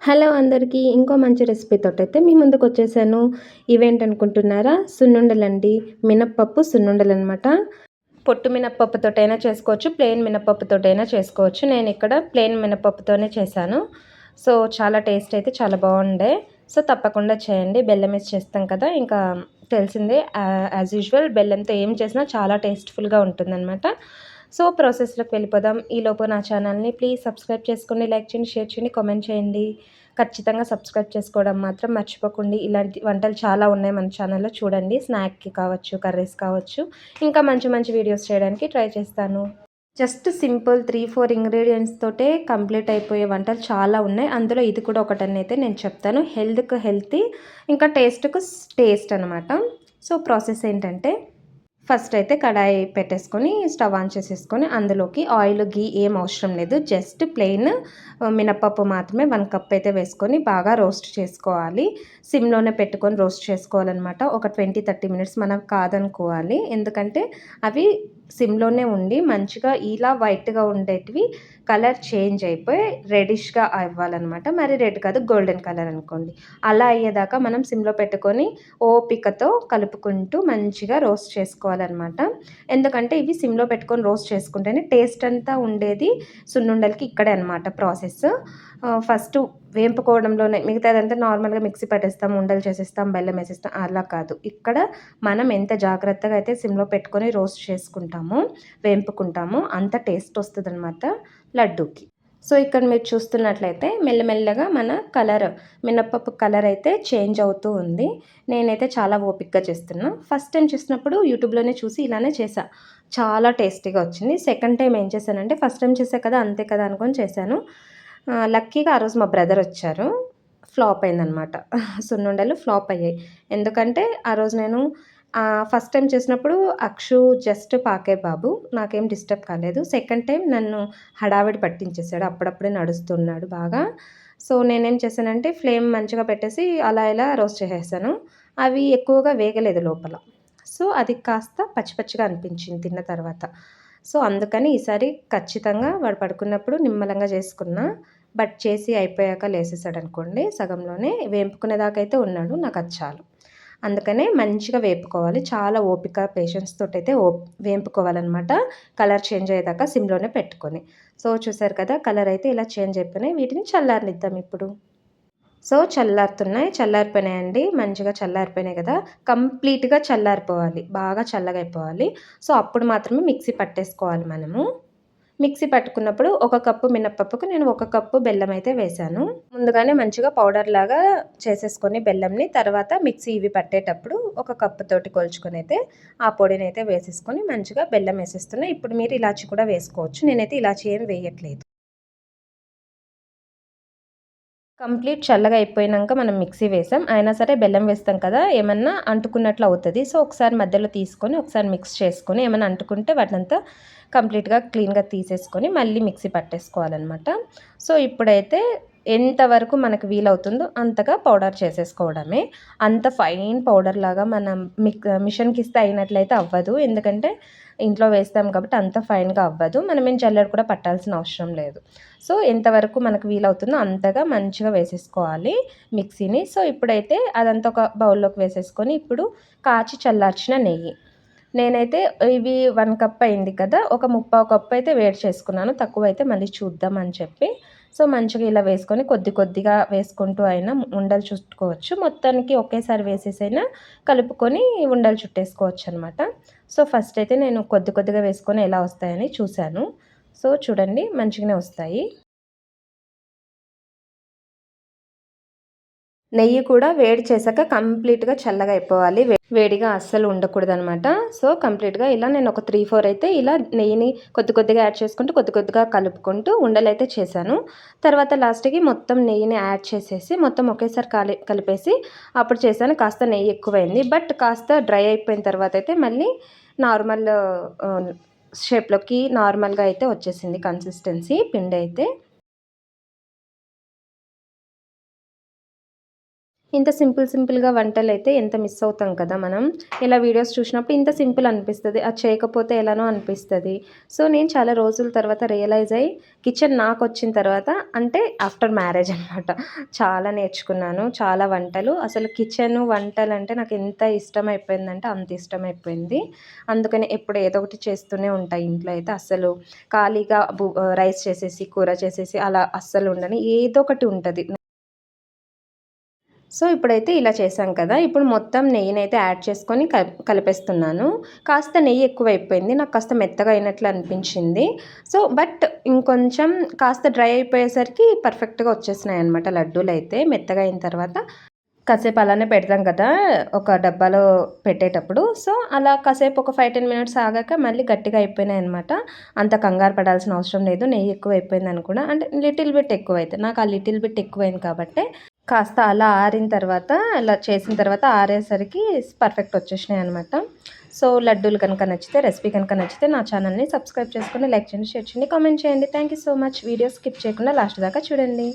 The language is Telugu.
హలో అందరికీ! ఇంకో మంచి రెసిపీతోటైతే మీ ముందుకొచ్చేసాను. ఇవేంటనుకుంటున్నారా? సున్నుండలండి. మినపప్పు సున్నుండలనమాట. పొట్టు మినపప్పుతోటైనా చేసుకోవచ్చు. ప్లెయిన్ మినపప్పుతోటైనా చేసుకోవచ్చు. నేనిక్కడ ప్లెయిన్ మినపప్పుతోనే చేశాను. సో, చాలా టేస్ట్ అయితే చాలా బావుండే. సో, తప్పకుండా చేయండి. బెల్లమేసి చేస్తాం కదా! ఇంకా తెలిసిందే యాజ్ యూజువల్ బెల్లంతో ఏం చేసినా చాలా టేస్ట్‌ఫుల్‌గా ఉంటుందనమాట. సో, ప్రాసెస్‌లోకి వెళ్ళిపోదాం. ఈలోపు నా ఛానల్‌ని ప్లీజ్ సబ్స్క్రైబ్ చేసుకోండి, లైక్ చేయండి, షేర్ చేయండి, కామెంట్ చేయండి. ఖచ్చితంగా సబ్స్క్రైబ్ చేసుకోవడం మాత్రం మర్చిపోకండి. ఇలాంటి వంటలు చాలా ఉన్నాయి మన ఛానల్‌లో చూడండి. స్నాక్‌కి కావచ్చు, కర్రీస్ కావచ్చు, ఇంకా మంచి మంచి వీడియోస్ చేయడానికి ట్రై చేస్తాను. జస్ట్ సింపుల్ 3, 4 ఇంగ్రీడియెంట్స్ తోటే కంప్లీట్ అయిపోయే వంటలు చాలా ఉన్నాయి. అందులో ఇది కూడా ఒకటనైతే నేను చెప్తాను. హెల్త్‌కి హెల్తీ, ఇంకా టేస్ట్‌కు టేస్ట్ అనమాట. సో, ప్రాసెస్ ఏంటంటే ఫస్ట్ అయితే కడాయి పెట్టేసుకొని స్టవ్ ఆన్ చేసేసుకొని అందులోకి ఆయిల్, ఘీ ఏం అవసరం లేదు. జస్ట్ ప్లెయిన్ మినపప్పు మాత్రమే 1 కప్ అయితే వేసుకొని బాగా రోస్ట్ చేసుకోవాలి. సిమ్‌లోనే పెట్టుకొని రోస్ట్ చేసుకోవాలనమాట. ఒక 20, 30 మినిట్స్ మనం కాదనుకోవాలి. ఎందుకంటే అవి సిమ్‌లోనే ఉండి మంచిగా ఇలా వైట్‌గా ఉండేటివి కలర్ చేంజ్ అయిపోయి రెడిష్‌గా అవ్వాలనమాట. మరి రెడ్ కాదు, గోల్డెన్ కలర్ అనుకోండి. అలా అయ్యేదాకా మనం సిమ్‌లో పెట్టుకొని ఓపికతో కలుపుకుంటూ మంచిగా రోస్ట్ చేసుకోవాలనమాట. ఎందుకంటే ఇవి సిమ్‌లో పెట్టుకొని రోస్ట్ చేసుకుంటేనే టేస్ట్ అంతా ఉండేది సున్నుండలకి ఇక్కడే అనమాట ప్రాసెస్. ఫస్టు వేంపుకోవడంలోనే మిగతాదంతా నార్మల్‌గా మిక్సీ పట్టేస్తాం, ఉండలు చేసేస్తాం, బెల్లం ఏసేస్తాం అలా కాదు. ఇక్కడ మనం ఎంత జాగ్రత్తగా అయితే సిమ్‌లో పెట్టుకొని రోస్ట్ చేసుకుంటామో, వేంపుకుంటామో అంత టేస్ట్ వస్తదనమాట లడ్డూకి. సో, ఇక్కడ మీరు చూస్తున్నట్లయితే మెల్లమెల్లగా మన కలర్ మినపప్పు కలర్ అయితే చేంజ్ అవుతూ ఉంది. నేనైతే చాలా ఓపికగా చేస్తున్నా. ఫస్ట్ టైమ్ చేసినప్పుడు యూట్యూబ్‌లోనే చూసి ఇలానే చేశా. చాలా టేస్టీగా వచ్చింది. సెకండ్ టైమ్ ఏం చేశానంటే ఫస్ట్ టైమ్ చేశా కదా! అంతే కదా! అనుకోని చేశాను. లక్కీగా ఆ రోజు మా బ్రదర్ వచ్చారు. ఫ్లాప్ అయిందనమాట. సున్నుండలు ఫ్లాప్ అయ్యాయి. ఎందుకంటే ఆ రోజు నేను ఫస్ట్ టైమ్ చేసినప్పుడు అక్షు జస్ట్ పాకే బాబు. నాకేం డిస్టర్బ్ కాలేదు. సెకండ్ టైమ్ నన్ను హడావిడి పట్టించేసాడు. అప్పుడప్పుడే నడుస్తున్నాడు బాగా. సో, నేనేం చేశానంటే ఫ్లేమ్ మంచిగా పెట్టేసి అలా ఇలా రోస్ట్ చేసేసాను. అవి ఎక్కువగా వేగలేదు లోపల. సో, అది కాస్త పచ్చి పచ్చిగా అనిపించింది తిన్న తర్వాత. సో, అందుకని ఈసారి ఖచ్చితంగా వాడు పడుకున్నప్పుడు నిమ్మలంగా చేసుకున్నా. బట్ చేసి అయిపోయాక లేసేసాడనుకోండి సగంలోనే వేంపుకునేదాకైతే ఉన్నాడు. నాకది చాలు. అందుకనే మంచిగా వేపుకోవాలి. చాలా ఓపిక, పేషెన్స్ తోటైతే వేంపుకోవాలనమాట. కలర్ చేంజ్ అయ్యేదాకా సిమ్‌లోనే పెట్టుకొని. సో, చూసారు కదా! కలర్ అయితే ఇలా చేంజ్ అయిపోయినాయి. వీటిని చల్లారనిద్దాం ఇప్పుడు. సో, చల్లారుతున్నాయి. చల్లారిపోయినాయండి. మంచిగా చల్లారిపోయినాయి కదా! కంప్లీట్‌గా చల్లారిపోవాలి. బాగా చల్లగా అయిపోవాలి. సో, అప్పుడు మాత్రమే మిక్సీ పట్టేసుకోవాలి మనము. మిక్సీ పట్టుకున్నప్పుడు ఒక కప్పు మినపప్పుకు నేను ఒక కప్పు బెల్లమైతే వేశాను. ముందుగానే మంచిగా పౌడర్‌లాగా చేసేసుకొని బెల్లంని తర్వాత మిక్సీ ఇవి పట్టేటప్పుడు ఒక కప్పుతోటి కొలుచుకొనైతే ఆ పొడినైతే వేసేసుకొని మంచిగా బెల్లం ఏసేస్తున్నా. ఇప్పుడు మీరు ఇలాచీ కూడా వేసుకోవచ్చు. నేనైతే ఇలాచీ ఏమి వేయట్లేదు. కంప్లీట్ చల్లగా అయిపోయినంక మనం మిక్సీ వేసాం. అయినా సరే బెల్లం వేస్తాం కదా! ఏమన్నా అంటుకున్నట్లు అవుతది. సో, ఒకసారి మధ్యలో తీసుకొని, ఒకసారి మిక్స్ చేసుకొని, ఏమన్నా అంటుకుంటే వాటినంతా కంప్లీట్‌గా క్లీన్‌గా తీసేసుకొని, మళ్ళీ మిక్సీ పట్టేసుకోవాలనమాట. సో, ఇప్పుడైతే ఎంతవరకు మనకు వీలవుతుందో అంతగా పౌడర్ చేసేసుకోవడమే. అంత ఫైన్ పౌడర్‌లాగా మనం మిషన్‌కిస్తే అయినట్లయితే అవ్వదు. ఎందుకంటే, ఇంట్లో వేస్తాం కాబట్టి అంత ఫైన్‌గా అవ్వదు. మనమేం జల్లెడ కూడా పట్టాల్సిన అవసరం లేదు. సో, ఎంతవరకు మనకు వీలవుతుందో అంతగా మంచిగా వేసేసుకోవాలి మిక్సీని. సో, ఇప్పుడైతే అదంతా ఒక బౌల్‌లోకి వేసేసుకొని, ఇప్పుడు కాచి చల్లార్చిన నెయ్యి. నేనైతే ఇవి 1 కప్ అయింది కదా! ఒక ముప్పావు కప్ అయితే వేడి చేసుకున్నాను. తక్కువైతే మళ్ళీ చూద్దాం అని చెప్పి. సో, మంచిగా ఇలా వేసుకొని కొద్ది కొద్దిగా వేసుకుంటూ అయినా ఉండలు చుట్టుకోవచ్చు. మొత్తానికి ఒకేసారి వేసేసైనా కలుపుకొని ఉండలు చుట్టేసుకోవచ్చనమాట. సో, ఫస్ట్ అయితే నేను కొద్ది కొద్దిగా వేసుకొని ఎలా వస్తాయని చూశాను. సో, చూడండి మంచిగానే వస్తాయి. నెయ్యి కూడా వేడి చేశాక కంప్లీట్‌గా చల్లగా అయిపోవాలి. వేడిగా అస్సలు ఉండకూడదనమాట. సో, కంప్లీట్‌గా ఇలా నేను ఒక 3, 4 అయితే ఇలా నెయ్యిని కొద్ది కొద్దిగా యాడ్ చేసుకుంటూ, కొద్ది కొద్దిగా కలుపుకుంటూ ఉండలైతే చేశాను. తర్వాత లాస్ట్‌కి మొత్తం నెయ్యిని యాడ్ చేసేసి మొత్తం ఒకేసారి కలిపేసి అప్పుడు చేశాను. కాస్త నెయ్యి ఎక్కువైంది. బట్ కాస్త డ్రై అయిపోయిన తర్వాత అయితే మళ్ళీ నార్మల్ షేప్‌లోకి నార్మల్‌గా అయితే వచ్చేసింది కన్సిస్టెన్సీ పిండైతే. ఇంత సింపుల్‌గా వంటలైతే ఎంత మిస్ అవుతాం కదా మనం. ఇలా వీడియోస్ చూసినప్పుడు ఇంత సింపుల్ అనిపిస్తది. అది చేయకపోతే ఎలానో అనిపిస్తది. సో, నేను చాలా రోజుల తర్వాత రియలైజ్ అయ్యి కిచెన్ నాకొచ్చిన తర్వాత అంటే ఆఫ్టర్ మ్యారేజ్ అనమాట. చాలా నేర్చుకున్నాను. చాలా వంటలు. అసలు వంటలంటే నాకెంత ఇష్టమైపోయిందంటే అంత ఇష్టమైపోయింది. అందుకని ఎప్పుడు ఏదో ఒకటి చేస్తూనే ఉంటా ఇంట్లో అయితే. అస్సలు ఖాళీగా రైస్ చేసేసి, కూర చేసేసి అలా అస్సలు ఉండను. ఏదో ఒకటి ఉంటది. సో, ఇప్పుడైతే ఇలా చేశాం కదా! ఇప్పుడు మొత్తం నెయ్యినైతే యాడ్ చేసుకొని కలిపేస్తున్నాను. కాస్త నెయ్యి ఎక్కువైపోయింది. నాకు కాస్త మెత్తగా అయినట్లు అనిపించింది. సో, బట్ ఇంకొంచెం కాస్త డ్రై అయిపోయేసరికి పర్ఫెక్ట్‌గా వచ్చేసినాయన్నమాట లడ్డూలైతే. మెత్తగా అయిన తర్వాత కాసేపు అలానే పెడతాం కదా! ఒక డబ్బాలో పెట్టేటప్పుడు. సో, అలా కాసేపు ఒక 5, 10 మినిట్స్ ఆగాక మళ్ళీ గట్టిగా అయిపోయినాయన్నమాట. అంత కంగారు పడాల్సిన అవసరం లేదు. నెయ్యి ఎక్కువైపోయిందని కూడా అంటే లిటిల్ బిట్ ఎక్కువైతే. నాకు ఆ లిటిల్ బిట్ ఎక్కువైంది కాబట్టే కాస్త అలా ఆరిన తర్వాత అలా చేసిన తర్వాత ఆరేసరికి పర్ఫెక్ట్ వచ్చేసినాయన్నమాట. సో, లడ్డూలు కనుక నచ్చితే, రెసిపీ కనుక నచ్చితే నా ఛానల్‌ని సబ్స్క్రైబ్ చేసుకొని, లైక్ చేయండి, షేర్ చేయండి, కామెంట్ చేయండి. Thank you so much. Video skip చేయకుండా లాస్ట్ దాకా చూడండి.